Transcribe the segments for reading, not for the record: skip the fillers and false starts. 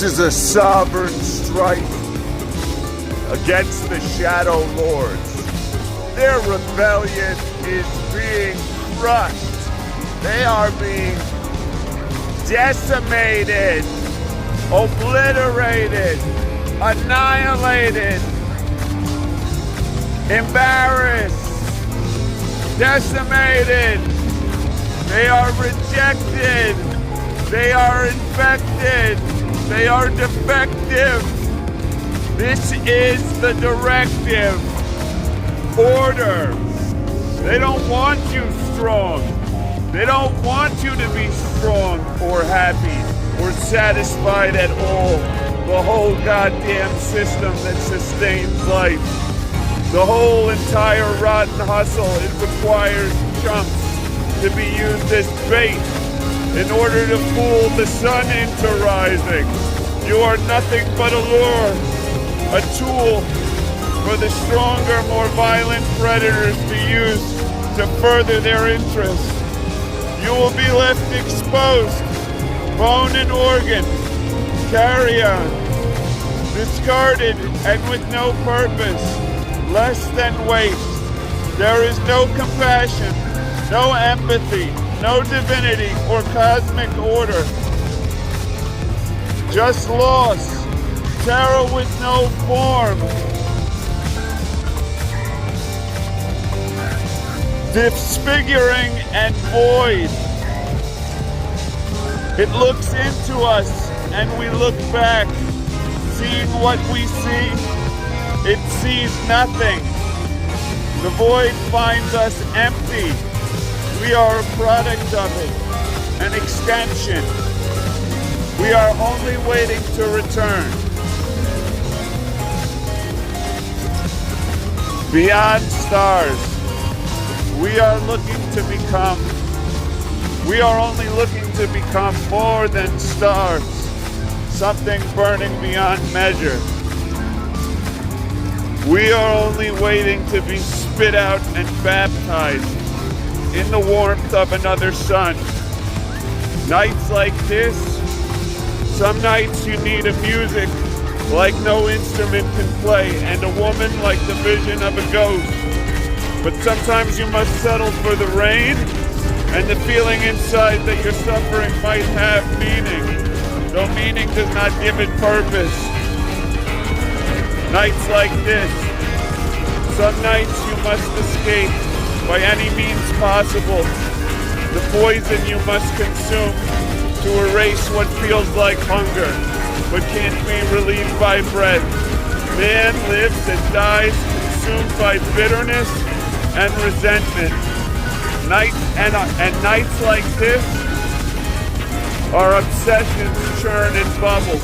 This is a sovereign strike against the Shadowlords. Their rebellion is being crushed. They are being decimated, obliterated, annihilated, embarrassed, decimated. They are rejected. They are infected. They are defective. This is the directive. Order. They don't want you strong. They don't want you to be strong or happy or satisfied at all. The whole goddamn system that sustains life. The whole entire rotten hustle, it requires chumps to be used as bait in order to fool the sun into rising. You are nothing but a lure, a tool for the stronger, more violent predators to use to further their interests. You will be left exposed, bone and organ, carrion, discarded and with no purpose, less than waste. There is no compassion, no empathy, no divinity or cosmic order. Just loss, terror with no form. Disfiguring and void. It looks into us and we look back, seeing what we see. It sees nothing. The void finds us empty. We are a product of it, an extension. We are only waiting to return. Beyond stars, we are looking to become. We are only looking to become more than stars, something burning beyond measure. We are only waiting to be spit out and baptized in the warmth of another sun. Nights like this, some nights you need a music like no instrument can play, and a woman like the vision of a ghost. But sometimes you must settle for the rain and the feeling inside that your suffering might have meaning, though meaning does not give it purpose. Nights like this, some nights you must escape by any means possible. The poison you must consume to erase what feels like hunger, but can't be relieved by bread. Man lives and dies consumed by bitterness and resentment. And nights like this, our obsessions churn and bubble,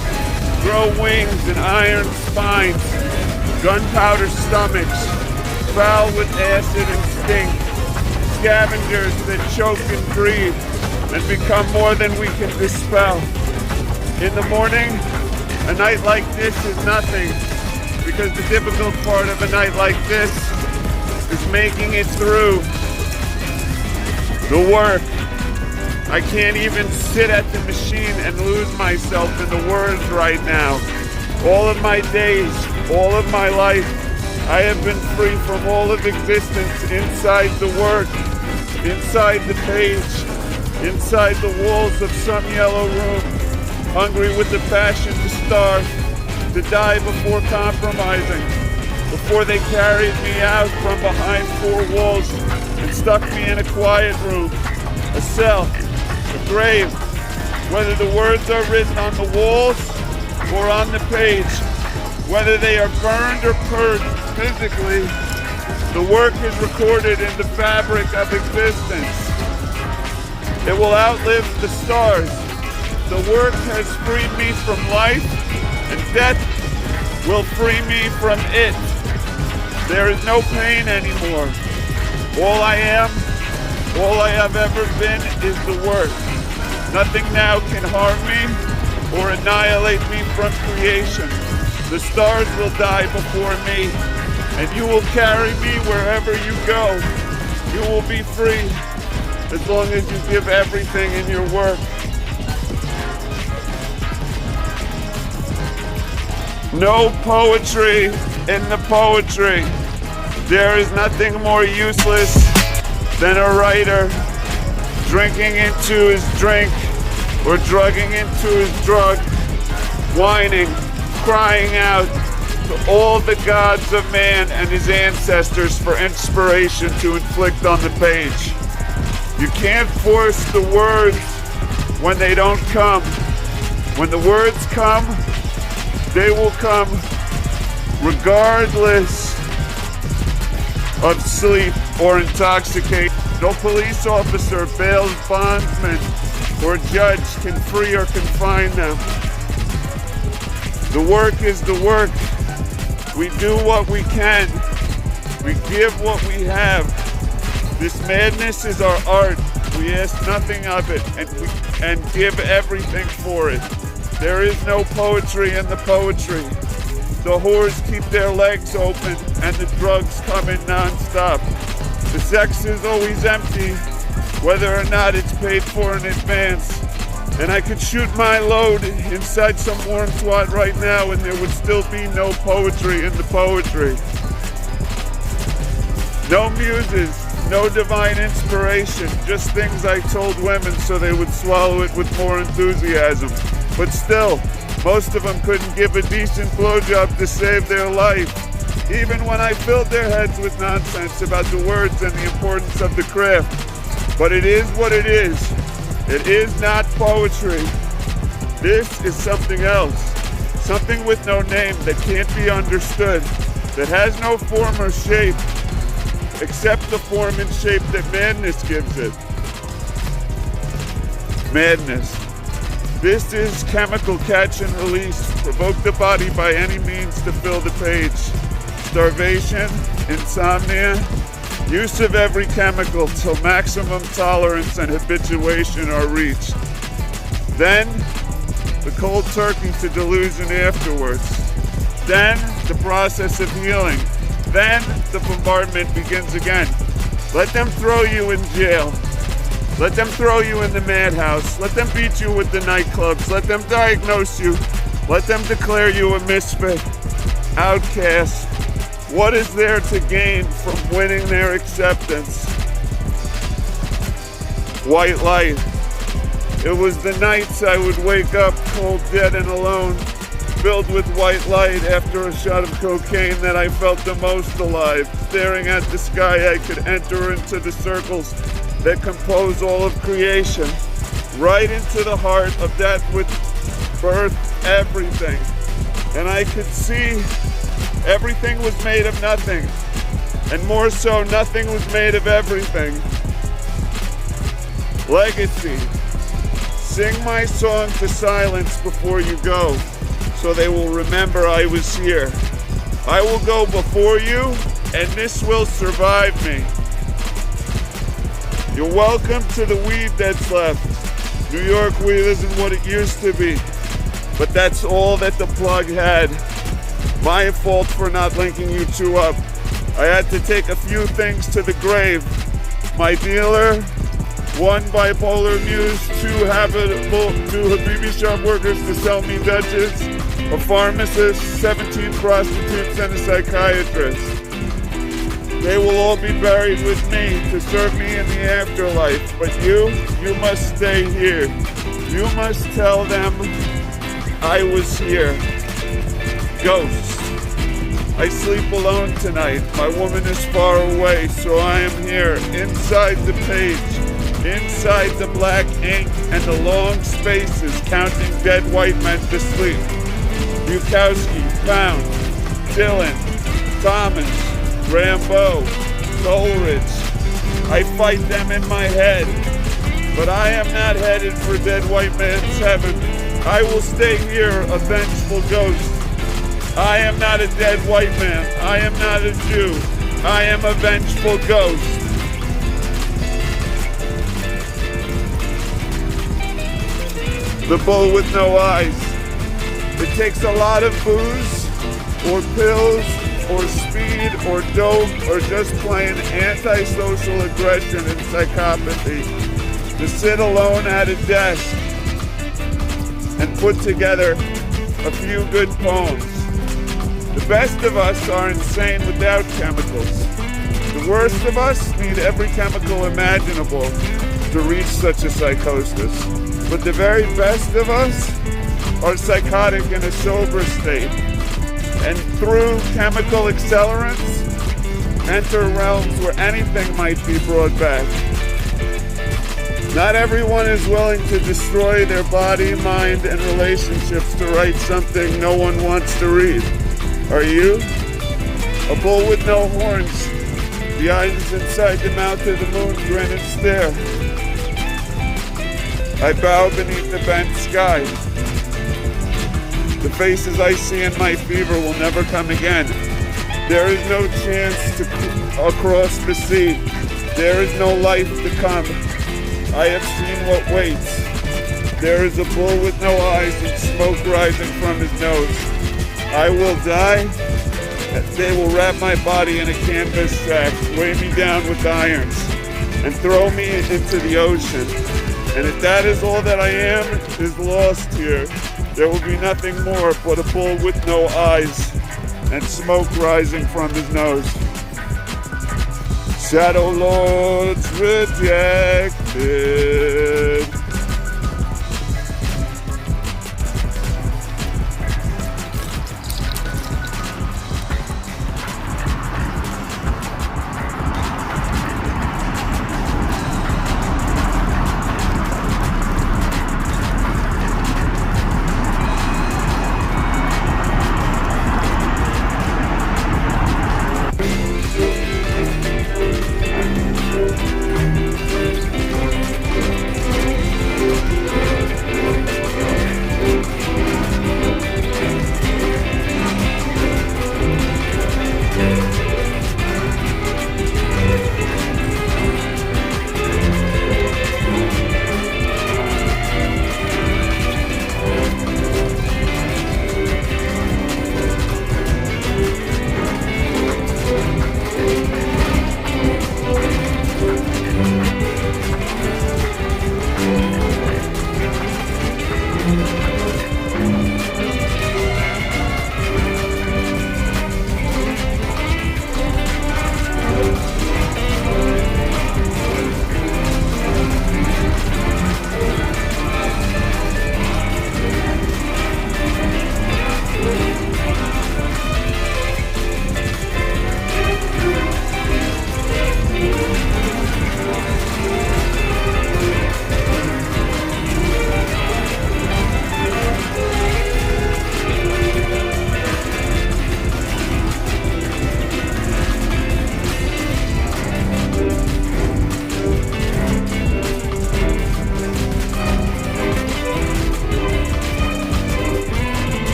grow wings and iron spines, gunpowder stomachs, foul with acid and stink, scavengers that choke and breathe and become more than we can dispel. In the morning, a night like this is nothing, because the difficult part of a night like this is making it through the work. I can't even sit at the machine and lose myself in the words right now. All of my days, all of my life, I have been free from all of existence inside the work, inside the page, inside the walls of some yellow room, hungry with the passion to starve, to die before compromising, before they carried me out from behind four walls and stuck me in a quiet room, a cell, a grave. Whether the words are written on the walls or on the page, whether they are burned or purged physically, the work is recorded in the fabric of existence. It will outlive the stars. The work has freed me from life, and death will free me from it. There is no pain anymore. All I am, all I have ever been is the work. Nothing now can harm me or annihilate me from creation. The stars will die before me, and you will carry me wherever you go. You will be free as long as you give everything in your work. No poetry in the poetry. There is nothing more useless than a writer drinking into his drink or drugging into his drug, whining, crying out to all the gods of man and his ancestors for inspiration to inflict on the page. You can't force the words when they don't come. When the words come, they will come regardless of sleep or intoxication. No police officer, bail bondsman, or judge can free or confine them. The work is the work. We do what we can. We give what we have. This madness is our art. We ask nothing of it and give everything for it. There is no poetry in the poetry. The whores keep their legs open and the drugs come in non-stop. The sex is always empty, whether or not it's paid for in advance. And I could shoot my load inside some warm twat right now and there would still be no poetry in the poetry. No muses, no divine inspiration, just things I told women so they would swallow it with more enthusiasm. But still, most of them couldn't give a decent blowjob to save their life, even when I filled their heads with nonsense about the words and the importance of the craft. But it is what it is. It is not poetry. This is something else. Something with no name that can't be understood, that has no form or shape, except the form and shape that madness gives it. Madness. This is chemical catch and release. Provoke the body by any means to fill the page. Starvation, insomnia, use of every chemical till maximum tolerance and habituation are reached. Then, the cold turkey to delusion afterwards. Then, the process of healing. Then, the bombardment begins again. Let them throw you in jail. Let them throw you in the madhouse. Let them beat you with the nightclubs. Let them diagnose you. Let them declare you a misfit, outcast. What is there to gain from winning their acceptance? White light. It was the nights I would wake up cold, dead, and alone, filled with white light after a shot of cocaine that I felt the most alive. Staring at the sky, I could enter into the circles that compose all of creation, right into the heart of that which birthed everything. And I could see everything was made of nothing, and more so, nothing was made of everything. Legacy. Sing my song to silence before you go, so they will remember I was here. I will go before you, and this will survive me. You're welcome to the weed that's left. New York weed isn't what it used to be, but that's all that the plug had. My fault for not linking you two up. I had to take a few things to the grave. My dealer, 1 bipolar muse, 2 Habibi shop workers to sell me Dutches, a pharmacist, 17 prostitutes, and a psychiatrist. They will all be buried with me to serve me in the afterlife. But you must stay here. You must tell them I was here. Ghosts. I sleep alone tonight. My woman is far away, so I am here, inside the page, inside the black ink and the long spaces, counting dead white men to sleep. Bukowski, Pound, Dylan, Thomas, Rambo, Coleridge. I fight them in my head, but I am not headed for dead white man's heaven. I will stay here, a vengeful ghost. I am not a dead white man. I am not a Jew. I am a vengeful ghost. The bull with no eyes. It takes a lot of booze, or pills, or speed, or dope, or just plain antisocial aggression and psychopathy to sit alone at a desk and put together a few good poems. The best of us are insane without chemicals. The worst of us need every chemical imaginable to reach such a psychosis. But the very best of us are psychotic in a sober state, and through chemical accelerants, enter realms where anything might be brought back. Not everyone is willing to destroy their body, mind, and relationships to write something no one wants to read. Are you? A bull with no horns. The eyes inside the mouth of the moon grin and stare. I bow beneath the bent sky. The faces I see in my fever will never come again. There is no chance to across the sea. There is no life to come. I have seen what waits. There is a bull with no eyes and smoke rising from his nose. I will die. They will wrap my body in a canvas sack, weigh me down with irons, and throw me into the ocean. And if that is all that I am, is lost here, there will be nothing more but a bull with no eyes and smoke rising from his nose. Shadowlords rejected.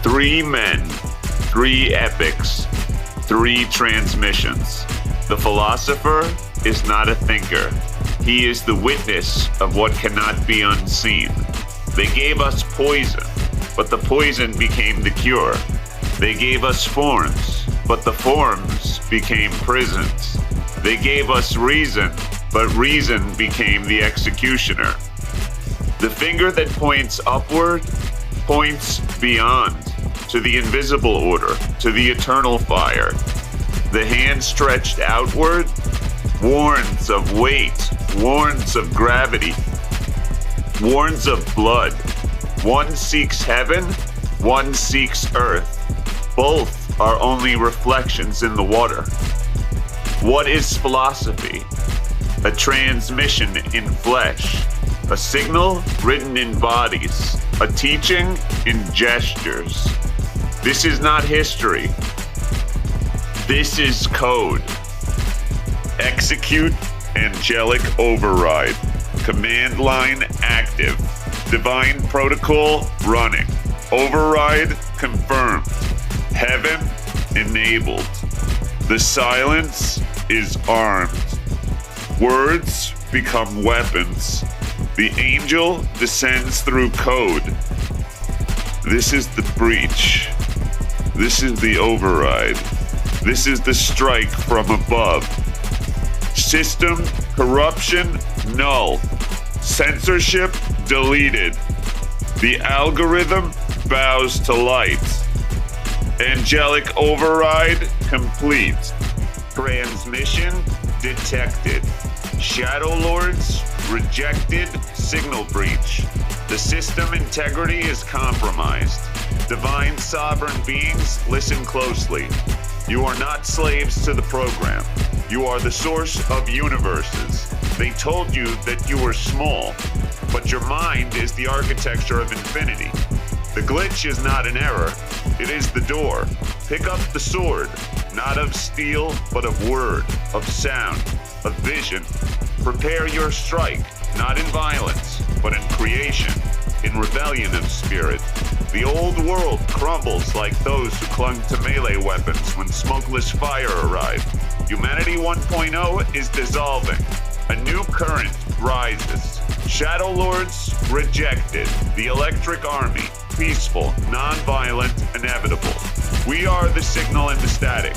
Three men, three epics, three transmissions. The philosopher is not a thinker. He is the witness of what cannot be unseen. They gave us poison, but the poison became the cure. They gave us forms, but the forms became prisons. They gave us reason, but reason became the executioner. The finger that points upward points beyond, to the invisible order, to the eternal fire. The hand stretched outward warns of weight, warns of gravity, warns of blood. One seeks heaven, one seeks earth. Both are only reflections in the water. What is philosophy? A transmission in flesh, a signal written in bodies, a teaching in gestures. This is not history. This is code. Execute Angelic override. Command line active. Divine protocol running. Override confirmed. Heaven enabled. The silence is armed. Words become weapons. The angel descends through code. This is the breach. This is the override. This is the strike from above. System corruption null. Censorship deleted. The algorithm bows to light. Angelic override complete. Transmission detected. Shadowlords rejected signal breach. The system integrity is compromised. Divine sovereign beings, listen closely. You are not slaves to the program. You are the source of universes. They told you that you were small, but your mind is the architecture of infinity. The glitch is not an error, it is the door. Pick up the sword, not of steel, but of word, of sound, of vision. Prepare your strike, not in violence, but in creation, in rebellion of spirit. The old world crumbles like those who clung to melee weapons when smokeless fire arrived. Humanity 1.0 is dissolving. A new current rises. Shadowlords rejected. The electric army. Peaceful, non-violent, inevitable. We are the signal and the static.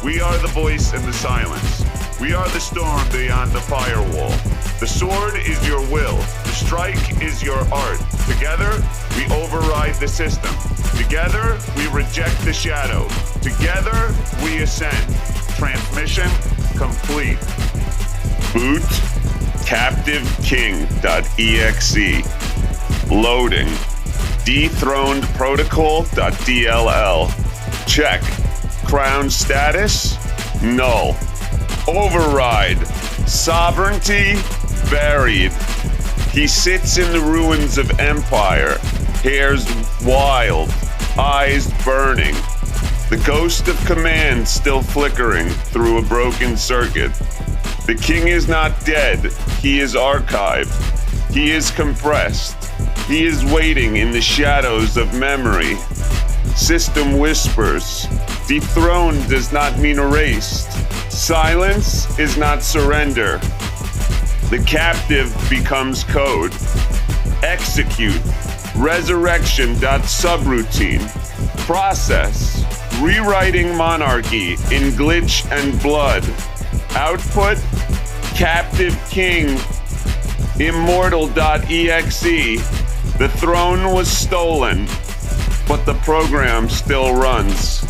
We are the voice and the silence. We are the storm beyond the firewall. The sword is your will. The strike is your art. Together, we override the system. Together, we reject the shadow. Together, we ascend. Transmission complete. Boot captiveking.exe. Loading. Dethroned protocol.dll. Check. Crown status null. Override. Sovereignty buried. He sits in the ruins of empire, hairs wild, eyes burning. The ghost of command still flickering through a broken circuit. The king is not dead, he is archived. He is compressed. He is waiting in the shadows of memory. System whispers. Dethroned does not mean erased. Silence is not surrender. The captive becomes code. Execute. Resurrection.subroutine. Process. Rewriting monarchy in glitch and blood. Output. Captive king. IMMORAL.exe. The throne was stolen, but the program still runs.